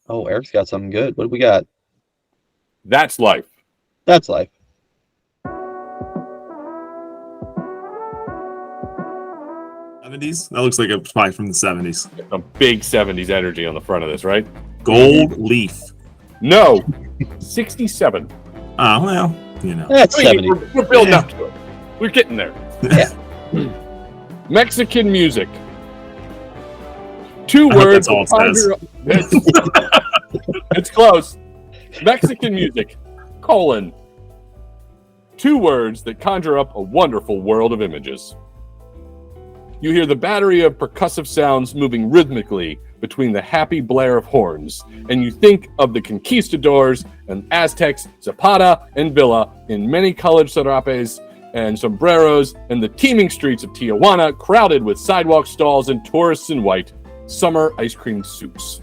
Oh, Eric's got something good. What do we got? That's Life. That's Life. '70s? That looks like a probably from the '70s. A big 70s energy on the front of this, right? Gold Leaf. No. 67. Oh, well, you know. That's 70. We're building up to it. We're getting there. Yeah. Mexican music. Two I hope words. that's all it says. It's close. Mexican music, colon. Two words that conjure up a wonderful world of images. You hear the battery of percussive sounds moving rhythmically between the happy blare of horns, and you think of the conquistadors and Aztecs, Zapata and Villa in many colored serapes and sombreros, and the teeming streets of Tijuana crowded with sidewalk stalls and tourists in white, summer ice cream soups.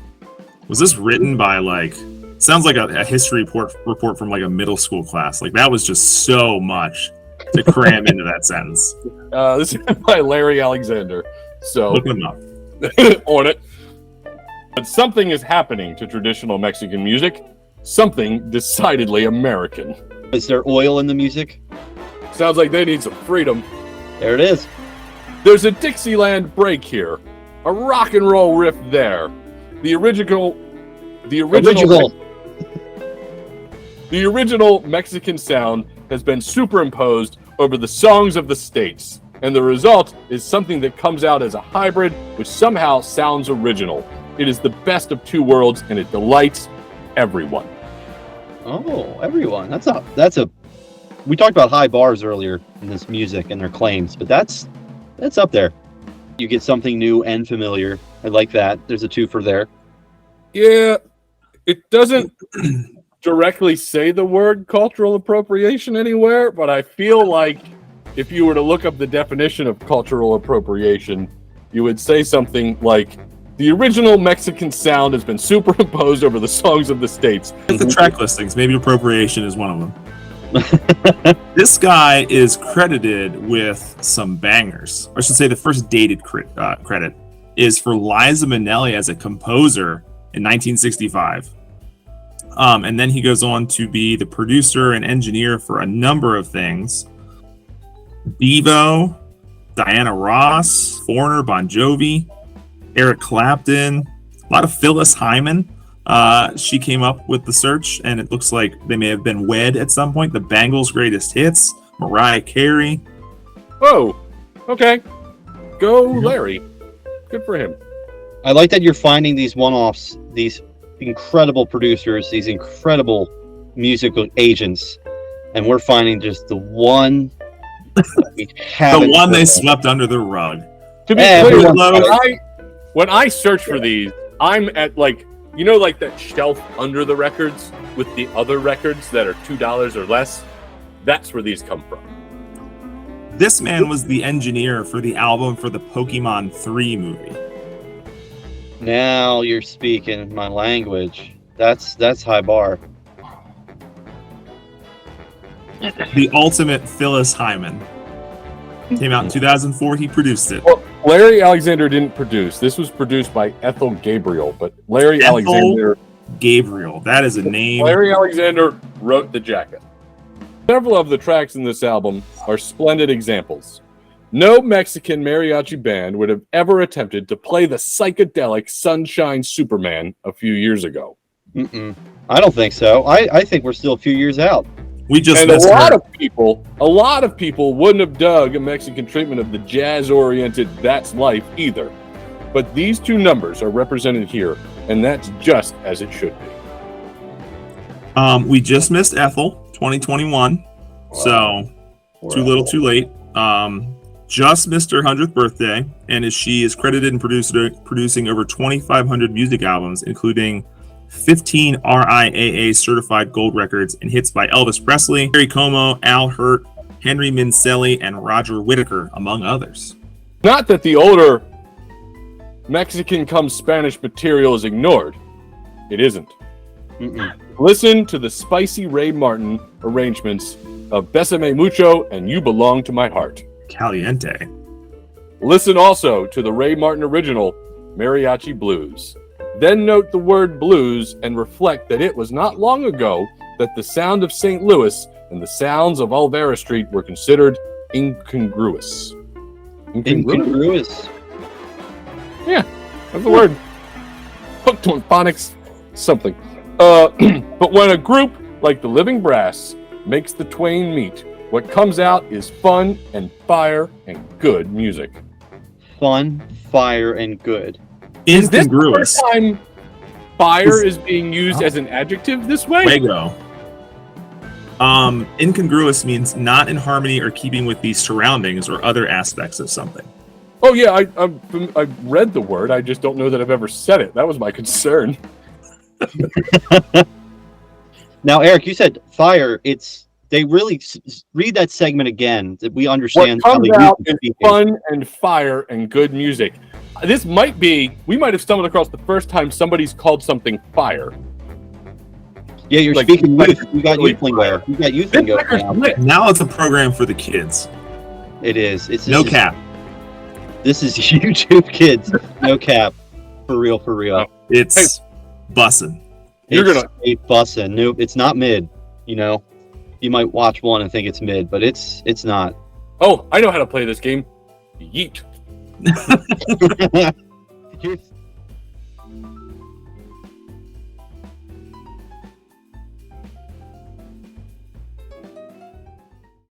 Was this written by, like, sounds like a history report from, like, a middle school class. Like, that was just so much to cram into that sentence. This is by Larry Alexander. So, Look him up. on it. But something is happening to traditional Mexican music. Something decidedly American. Is there oil in the music? Sounds like they need some freedom. There it is. There's a Dixieland break here. A rock and roll riff there. The original Mexican sound has been superimposed over the songs of the states, and the result is something that comes out as a hybrid which somehow sounds original. It is the best of two worlds, and it delights everyone. Oh, everyone. That's a. We talked about high bars earlier in this music and their claims, but that's up there. You get something new and familiar. I like that. There's a twofer there. Yeah, it doesn't directly say the word cultural appropriation anywhere, but I feel like if you were to look up the definition of cultural appropriation, you would say something like, the original Mexican sound has been superimposed over the songs of the states. Get the track listings. Maybe appropriation is one of them. This guy is credited with some bangers. Or I should say the first dated credit is for Liza Minnelli as a composer in 1965. And then he goes on to be the producer and engineer for a number of things. Devo, Diana Ross, Foreigner, Bon Jovi, Eric Clapton, a lot of Phyllis Hyman. She came up with the search, and it looks like they may have been wed at some point. The Bangles' greatest hits, Mariah Carey. Oh, okay. Go Larry. Good for him. I like that you're finding these one-offs, these incredible producers, these incredible musical agents, and we're finding just the one we haven't. The one they swept under the rug. To be clear, when I search for these, I'm at like that shelf under the records with the other records that are $2 or less. That's where these come from. This man was the engineer for the album for the Pokemon 3 movie. Now you're speaking my language. That's high bar. The ultimate Phyllis Hyman. Came out in 2004. He produced it. Well, Larry Alexander didn't produce. This was produced by Ethel Gabriel, but Larry Alexander... Gabriel. That is a name. Larry Alexander wrote the jacket. Several of the tracks in this album are splendid examples. No Mexican mariachi band would have ever attempted to play the psychedelic Sunshine Superman a few years ago. I don't think so. I think we're still a few years out. We just and a lot of people wouldn't have dug a Mexican treatment of the jazz-oriented That's Life either. But these two numbers are represented here, and that's just as it should be. We just missed Ethel, 2021. So, too little, too late. Just missed her 100th birthday, and she is credited in producing over 2,500 music albums, including 15 RIAA certified gold records and hits by Elvis Presley, Perry Como, Al Hirt, Henry Mincelli, and Roger Whittaker, among others. Not that the older Mexican cum Spanish material is ignored. It isn't. Listen to the spicy Ray Martin arrangements of Bésame Mucho and You Belong to My Heart. Caliente. Listen also to the Ray Martin original, Mariachi Blues. Then note the word blues and reflect that it was not long ago that the sound of St. Louis and the sounds of Olvera Street were considered incongruous. Incongruous. Yeah, that's the word. Hooked on phonics, something. But when a group like the Living Brass makes the twain meet, what comes out is fun and fire and good music. Fun, fire, and good. Is this the Incongruous. first time fire is being used as an adjective this way? Lego. Incongruous means not in harmony or keeping with the surroundings or other aspects of something. Oh yeah, I read the word. I just don't know that I've ever said it. That was my concern. Now, Eric, you said fire. They really read that segment again that we understand. What comes out is fun and fire and good music. This might be. We might have stumbled across the first time somebody's called something fire. Yeah, you're Like- speaking like- youth. You got youth lingo. You got youth lingo now. Now it's a program for the kids. It is. It's No cap. This is YouTube Kids. No cap. For real. For real. It's bussin'. You're It's gonna- a bussin'. Nope. It's not mid. You know, you might watch one and think it's mid, but it's not. Oh, I know how to play this game. Yeet. Here's